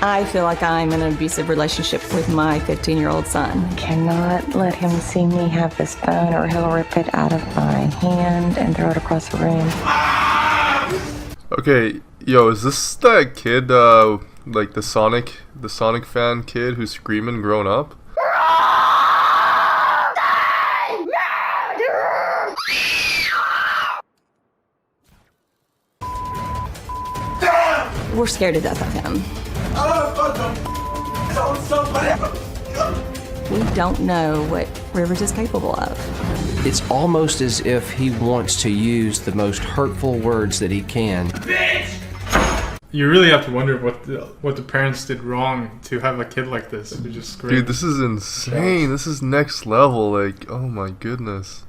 I feel like I'm in an abusive relationship with my 15-year-old son. Cannot let him see me have this phone or he'll rip it out of my hand and throw it across the room. Okay, yo, is this that kid, like the Sonic fan kid who's screaming growing up? We're scared to death of him. We don't know what Rivers is capable of. It's almost as if he wants to use the most hurtful words that he can. You really have to wonder what the parents did wrong to have a kid like this who just screamed. Dude, this is insane. This is next level. Like, oh my goodness.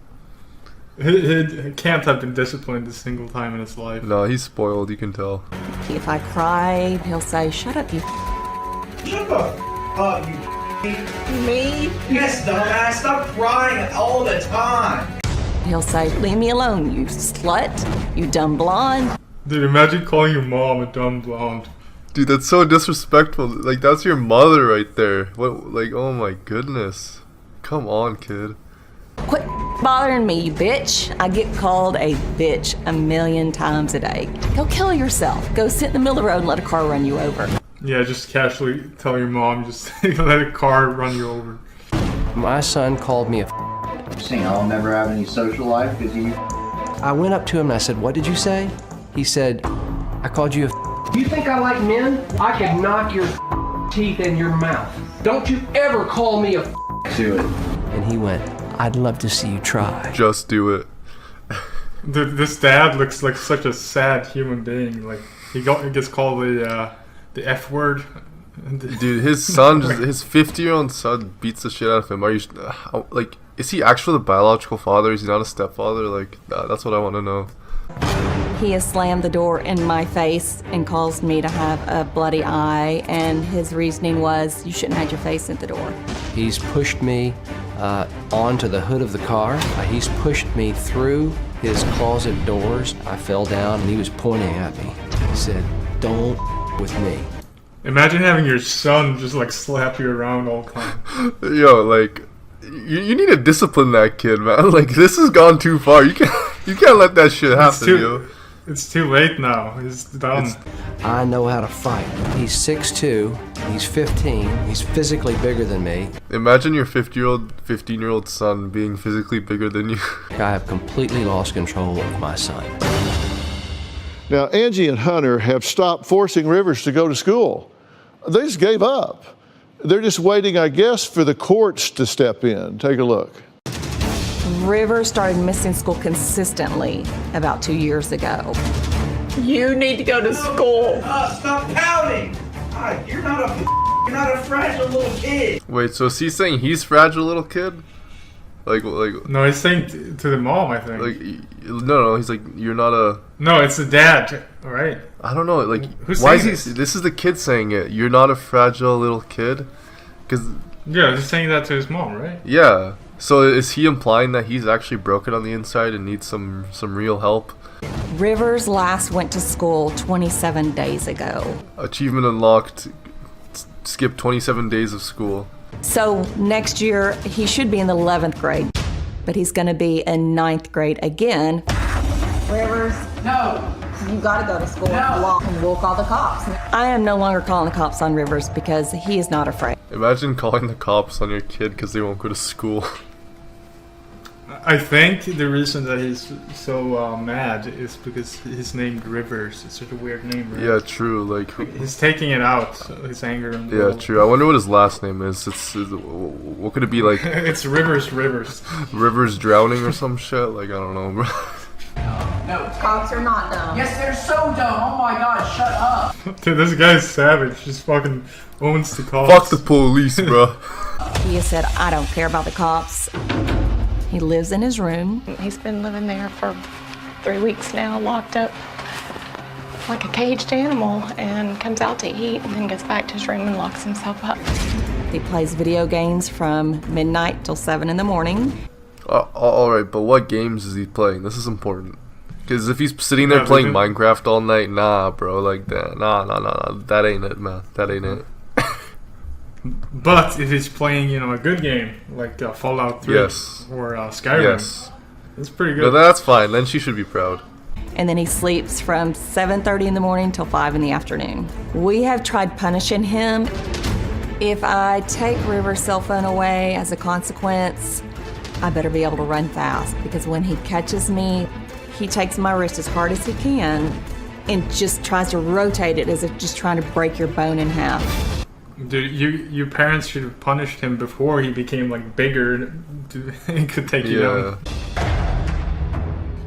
He can't have been disciplined a single time in his life. No, he's spoiled. You can tell. If I cry, he'll say, "Shut up, you." Shut the up, you. Me? Yes, dumbass. Stop crying all the time. He'll say, "Leave me alone, you slut, you dumb blonde." Dude, imagine calling your mom a dumb blonde. Dude, that's so disrespectful. Like, that's your mother right there. What? Like, oh my goodness. Come on, kid. Quit bothering me, you bitch. I get called a bitch a million times a day. Go kill yourself. Go sit in the middle of the road and let a car run you over. Yeah, just casually tell your mom, just let a car run you over. My son called me a Saying I'll never have any social life because you. I went up to him and I said, "What did you say?" He said, "I called you a You think I like men? I could knock your teeth in your mouth. Don't you ever call me a Do it. And he went, "I'd love to see you try." Just do it. This dad looks like such a sad human being. Like he gets called the F word. Dude, his son, his 50-year-old son beats the shit out of him. Are you, like, is he actually the biological father? Is he not a stepfather? Like, that's what I want to know. He has slammed the door in my face and caused me to have a bloody eye, and his reasoning was, "You shouldn't have your face at the door." He's pushed me onto the hood of the car. He's pushed me through his closet doors. I fell down and he was pointing at me. He said, "Don't with me." Imagine having your son just like slap you around all the time. Yo, like, you need to discipline that kid, man. Like, this has gone too far. You can't let that shit happen, yo. It's too late now. He's done. I know how to fight. He's 6'2", he's 15, he's physically bigger than me. Imagine your 15-year-old son being physically bigger than you. I have completely lost control of my son. Now, Angie and Hunter have stopped forcing Rivers to go to school. They just gave up. They're just waiting, I guess, for the courts to step in. Take a look. Rivers started missing school consistently about 2 years ago. You need to go to school. Stop pouting. God, you're not a fragile little kid. Wait, so is he saying he's fragile little kid? Like No, he's saying to the mom, I think. like no, he's like, you're not a. No, it's the dad. All right. I don't know. Like, Who's why is saying he? This is the kid saying it. You're not a fragile little kid, because Yeah, just saying that to his mom, right? yeah. So is he implying that he's actually broken on the inside and needs some real help? Rivers last went to school 27 days ago. Achievement unlocked. Skip 27 days of school. So next year, he should be in the 11th grade, but he's going to be in 9th grade again. Rivers, No. you got to go to school. No. We'll call the cops. I am no longer calling the cops on Rivers because he is not afraid. Imagine calling the cops on your kid because they won't go to school. I think the reason that he's so mad is because he's named Rivers. It's such a weird name, right? Yeah, true. Like, He's taking it out, his anger. And yeah, true. I wonder what his last name is. What could it be, like? It's Rivers. Rivers drowning or some shit. Like, I don't know, bro. No. Cops are not dumb. Yes, they're so dumb. Oh my God, shut up. Dude, this guy's savage. Just fucking owns the cops. Fuck the police, bro. He has said, "I don't care about the cops." He lives in his room. He's been living there for 3 weeks now, locked up like a caged animal, and comes out to eat and then goes back to his room and locks himself up. He plays video games from midnight till 7 in the morning. Alright, but what games is he playing? This is important. Because if he's sitting there Yeah, playing they do. Minecraft all night, nah, bro, like that, nah, that ain't it, man, that ain't it. But if he's playing, you know, a good game like Fallout 3 Yes. or Skyrim, Yes, it's pretty no, good. that's fine. Then she should be proud. And then he sleeps from 7:30 in the morning till 5 in the afternoon. We have tried punishing him. If I take River's cell phone away as a consequence, I better be able to run fast, because when he catches me, he takes my wrist as hard as he can and just tries to rotate it as if just trying to break your bone in half. Dude, your parents should have punished him before he became like bigger and could take you Yeah. down.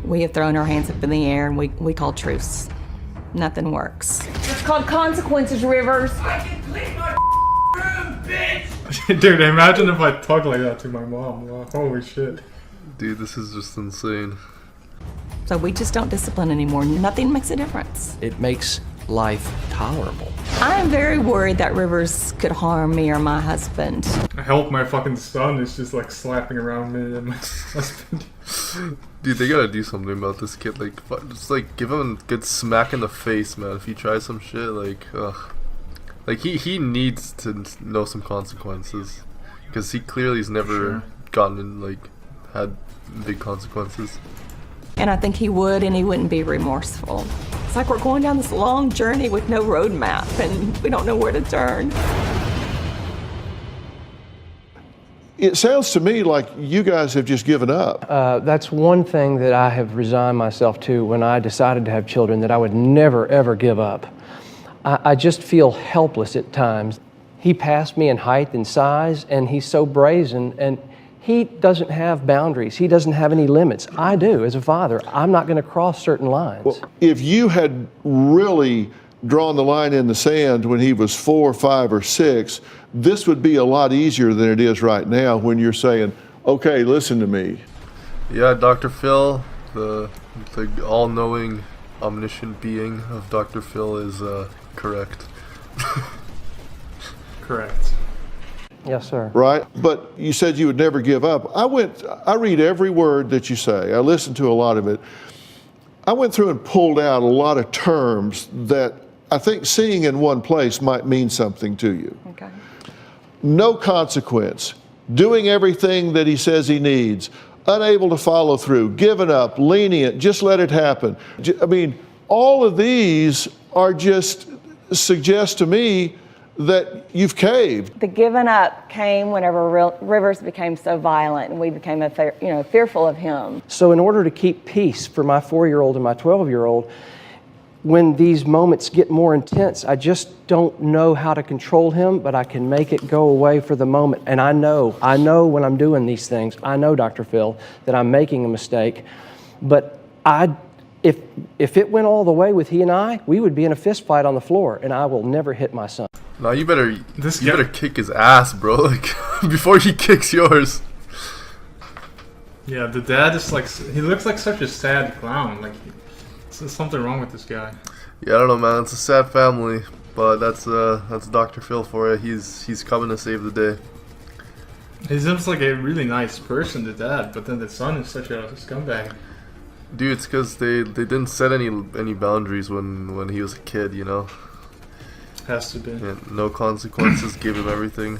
We have thrown our hands up in the air and we call truce. Nothing works. It's called consequences, Rivers. I can clean my room, bitch! Dude, imagine if I talked like that to my mom. Wow, holy shit. Dude, this is just insane. So we just don't discipline anymore. Nothing makes a difference. It makes life tolerable. I am very worried that Rivers could harm me or my husband. I hope my fucking son is just like slapping around me and my husband. Dude, they gotta do something about this kid. Like, just like give him a good smack in the face, man. If he tries some shit, like, ugh. Like he needs to know some consequences, because he clearly has never Sure. gotten in, like, had big consequences. And I think he would, and he wouldn't be remorseful. It's like we're going down this long journey with no roadmap, and we don't know where to turn. It sounds to me like you guys have just given up. That's one thing that I have resigned myself to when I decided to have children, that I would never, ever give up. I just feel helpless at times. He passed me in height and size, and he's so brazen, and he doesn't have boundaries. He doesn't have any limits. I do, as a father. I'm not going to cross certain lines. Well, if you had really drawn the line in the sand when he was 4, 5, or 6, this would be a lot easier than it is right now when you're saying, okay, listen to me. Yeah, Dr. Phil, the all-knowing, omniscient being of Dr. Phil is correct. Correct. Yes, sir. Right? But you said you would never give up. I read every word that you say. I listened to a lot of it. I went through and pulled out a lot of terms that I think seeing in one place might mean something to you. Okay. No consequence, doing everything that he says he needs, unable to follow through, giving up, lenient, just let it happen. I mean, all of these are just suggest to me that you've caved. The giving up came whenever Rivers became so violent and we became fearful of him. So in order to keep peace for my 4-year-old and my 12-year-old, when these moments get more intense, I just don't know how to control him, but I can make it go away for the moment. And I know when I'm doing these things, I know, Dr. Phil, that I'm making a mistake. But if it went all the way with he and I, we would be in a fist fight on the floor, and I will never hit my son. Now you better kick his ass, bro. Like before he kicks yours. Yeah, the dad is like, he looks like such a sad clown. Like, there's something wrong with this guy. Yeah, I don't know, man. It's a sad family, but that's Dr. Phil for you. He's coming to save the day. He seems like a really nice person, the dad, but then the son is such a scumbag. Dude, it's because they didn't set any boundaries when he was a kid, you know. Has to be. Yeah, no consequences, gave him everything.